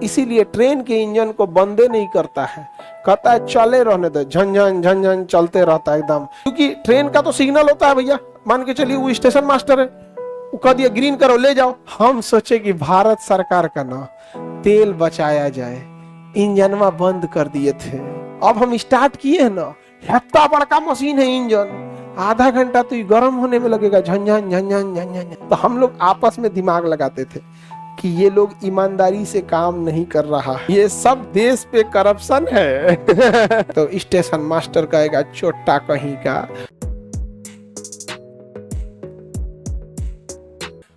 इसीलिए ट्रेन के इंजन को बंदे नहीं करता है, कहता है चले रहने दो, झंझन झंझन चलते रहता है एकदम। क्योंकि ट्रेन का तो सिग्नल होता है भैया, मान के चलिए वो स्टेशन मास्टर है, वो कह दिया ग्रीन करो ले जाओ। हम सोचे कि भारत सरकार का ना तेल बचाया जाए, इंजनवा बंद कर दिए थे। अब हम स्टार्ट किए हैं ना, इतना बड़का मशीन है इंजन, आधा घंटा तो गर्म होने में लगेगा, झंझन झंझन झंझन। तो हम लोग आपस में दिमाग लगाते थे कि ये लोग ईमानदारी से काम नहीं कर रहा, ये सब देश पे करप्शन है। तो स्टेशन मास्टर कहेगा चोट्टा कहीं का।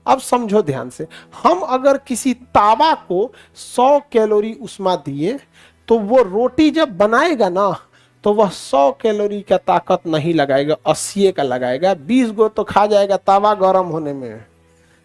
अब समझो ध्यान से, हम अगर किसी तावा को 100 कैलोरी उष्मा दिए तो वो रोटी जब बनाएगा ना तो वह 100 कैलोरी का ताकत नहीं लगाएगा, 80 का लगाएगा। 20 गो तो खा जाएगा तावा गर्म होने में,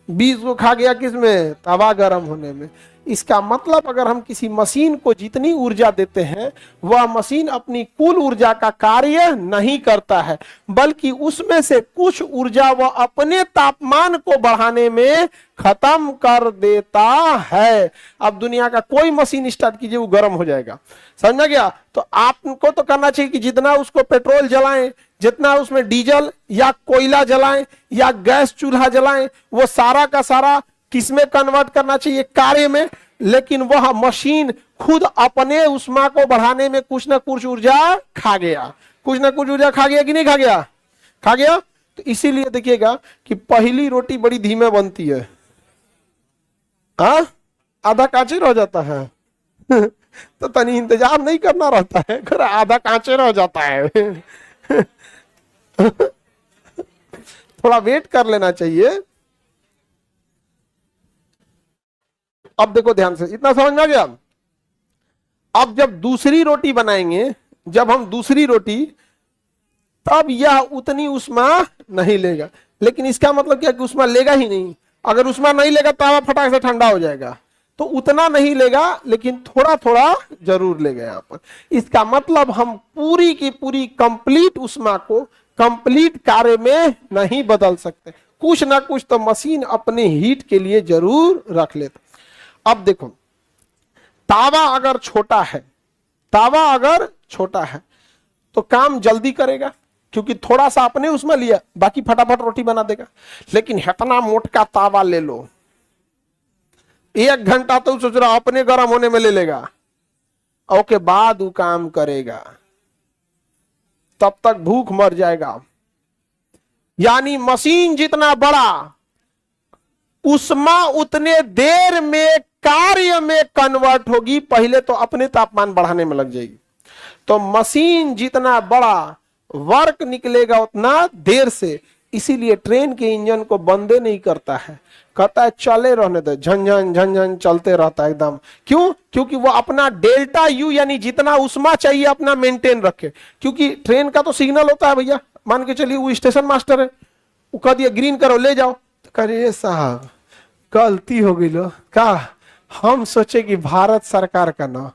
20 को खा गया किसमें, तवा गर्म होने में। इसका मतलब अगर हम किसी मशीन को जितनी ऊर्जा देते हैं वह मशीन अपनी कुल ऊर्जा का कार्य नहीं करता है, बल्कि उसमें से कुछ ऊर्जा वह अपने तापमान को बढ़ाने में खत्म कर देता है। अब दुनिया का कोई मशीन स्टार्ट कीजिए वो गर्म हो जाएगा, समझ गया। तो आपको तो करना चाहिए कि जितना उसको पेट्रोल जलाएं, जितना उसमें डीजल या कोयला जलाएं या गैस चूल्हा जलाएं, वो सारा का सारा किसमें कन्वर्ट करना चाहिए, कार्य में। लेकिन वह मशीन खुद अपने उष्मा को बढ़ाने में कुछ ना कुछ ऊर्जा खा गया, कुछ ना कुछ ऊर्जा खा गया कि नहीं खा गया, खा गया। तो इसीलिए देखिएगा कि पहली रोटी बड़ी धीमे बनती है, आधा कांचे रह जाता है। तो तनी इंतजार नहीं करना रहता है, आधा कांचे रह जाता है। थोड़ा वेट कर लेना चाहिए। अब देखो ध्यान से, इतना समझ में आ गया। अब जब दूसरी रोटी बनाएंगे, जब हम दूसरी रोटी, तब यह उतनी उष्मा नहीं लेगा। लेकिन इसका मतलब क्या कि उष्मा लेगा ही नहीं। अगर उष्मा नहीं लेगा तावा फटाक से ठंडा हो जाएगा, तो उतना नहीं लेगा, लेकिन थोड़ा थोड़ा जरूर लेगा यहाँ पर। इसका मतलब हम पूरी की पूरी कंप्लीट उष्मा को कंप्लीट कार्य में नहीं बदल सकते, कुछ ना कुछ तो मशीन अपने हीट के लिए जरूर रख लेता। अब देखो, तावा अगर छोटा है, तावा अगर छोटा है तो काम जल्दी करेगा, क्योंकि थोड़ा सा अपने उसमें लिया, बाकी फटाफट रोटी बना देगा। लेकिन इतना मोटा तावा ले लो, 1 घंटा तो सोच रहा अपने गर्म होने में ले लेगा, और के बाद वो काम करेगा, तब तक भूख मर जाएगा। यानी मशीन जितना बड़ा, उष्मा उतने देर में कार्य में कन्वर्ट होगी, पहले तो अपने तापमान बढ़ाने में लग जाएगी। तो मशीन जितना बड़ा, वर्क निकलेगा उतना देर से। इसीलिए ट्रेन के इंजन को बंदे नहीं करता है, कहता है चले रहने दो, झंझन झंझन चलते रहता है एकदम। क्यों? क्योंकि वो अपना डेल्टा यू यानी जितना उष्मा चाहिए अपना मेंटेन रखे। क्योंकि ट्रेन का तो सिग्नल होता है भैया, मान के चलिए वो स्टेशन मास्टर है, वो कह दिया ग्रीन करो ले जाओ, तो करिए साहब गलती हो गई लो का। हम सोचे कि भारत सरकार का ना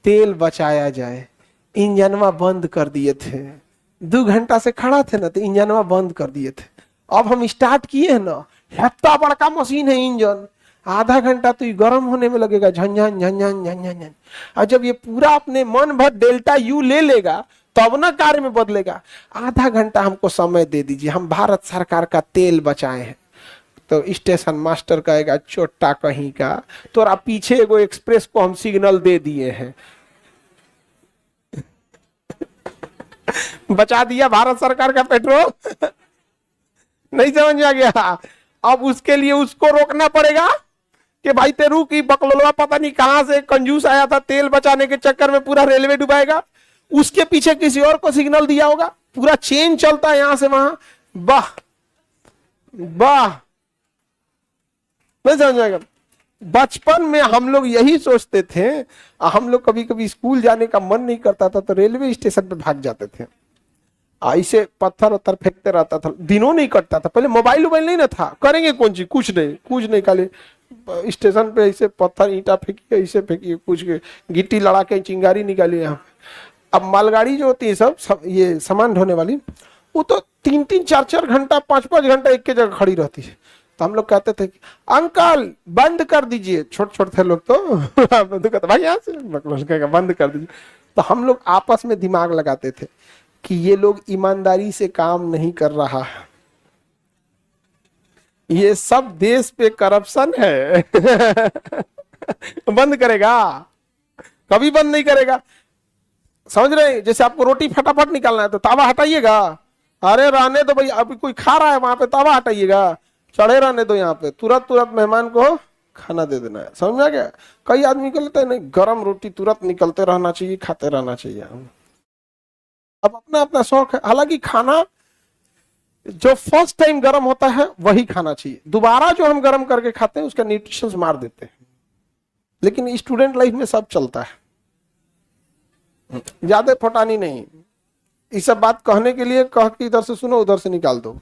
तेल बचाया जाए, इंजनवा बंद कर दिए थे। 2 घंटा से खड़ा थे ना, तो इंजनवा बंद कर दिए थे। अब हम स्टार्ट किए हैं ना, इतना बड़का मशीन है इंजन, आधा घंटा तो गर्म होने में लगेगा, झंझन झंझन झंझन। और जब ये पूरा अपने मन भर डेल्टा यू ले लेगा तब ना कार्य में बदलेगा। आधा घंटा हमको समय दे दीजिए, हम भारत सरकार का तेल बचाए हैं। तो स्टेशन मास्टर कहेगा चोट्टा कहीं का, तोरा पीछे एगो एक्सप्रेस को हम सिग्नल दे दिए हैं। बचा दिया भारत सरकार का पेट्रोल। नहीं समझ में आ गया? अब उसके लिए उसको रोकना पड़ेगा कि भाई तेरू की बकलोलवा पता नहीं कहां से कंजूस आया था, तेल बचाने के चक्कर में पूरा रेलवे डुबाएगा। उसके पीछे किसी और को सिग्नल दिया होगा, पूरा चेन चलता है यहां से वहां। वाह वाह, नहीं समझ आएगा। बचपन में हम लोग यही सोचते थे, हम लोग कभी कभी स्कूल जाने का मन नहीं करता था तो रेलवे स्टेशन पे भाग जाते थे, ऐसे पत्थर उत्थर फेंकते रहता था, दिनों नहीं कटता था। पहले मोबाइल नहीं ना था, करेंगे कौन चीज, कुछ नहीं, खाली स्टेशन पे ऐसे पत्थर ईंटा फेंकिए, ऐसे फेंकिए, कुछ गिट्टी लड़ा के चिंगारी निकाली यहाँ। अब मालगाड़ी जो होती है सब ये सामान ढोने वाली, वो तो 3-3, 4-4 घंटा, 5-5 घंटा एक के जगह खड़ी रहती है। तो हम लोग कहते थे अंकल बंद कर दीजिए, छोटे छोटे थे लोग तो तो कहते भाई यहाँ से कहेगा बंद कर दीजिए। तो हम लोग आपस में दिमाग लगाते थे कि ये लोग ईमानदारी से काम नहीं कर रहा है, ये सब देश पे करप्शन है बंद करेगा, कभी बंद नहीं करेगा। समझ रहे हैं? जैसे आपको रोटी फटाफट निकालना है तो तावा हटाइएगा, अरे रहने दो भाई, अभी कोई खा रहा है वहां पे, तावा हटाइएगा, चढ़े रहने दो यहाँ पे, तुरंत तुरंत मेहमान को खाना दे देना है। समझ में आ गया? कई आदमी को लगता है नहीं, गरम रोटी तुरंत निकलते रहना चाहिए, खाते रहना चाहिए। अब अपना अपना शौक है। हालांकि खाना जो फर्स्ट टाइम गर्म होता है वही खाना चाहिए, दोबारा जो हम गर्म करके खाते हैं उसका न्यूट्रिशन मार देते हैं। लेकिन स्टूडेंट लाइफ में सब चलता है, ज्यादा फटानी नहीं। ये सब बात कहने के लिए कह के इधर से सुनो उधर से निकाल दो।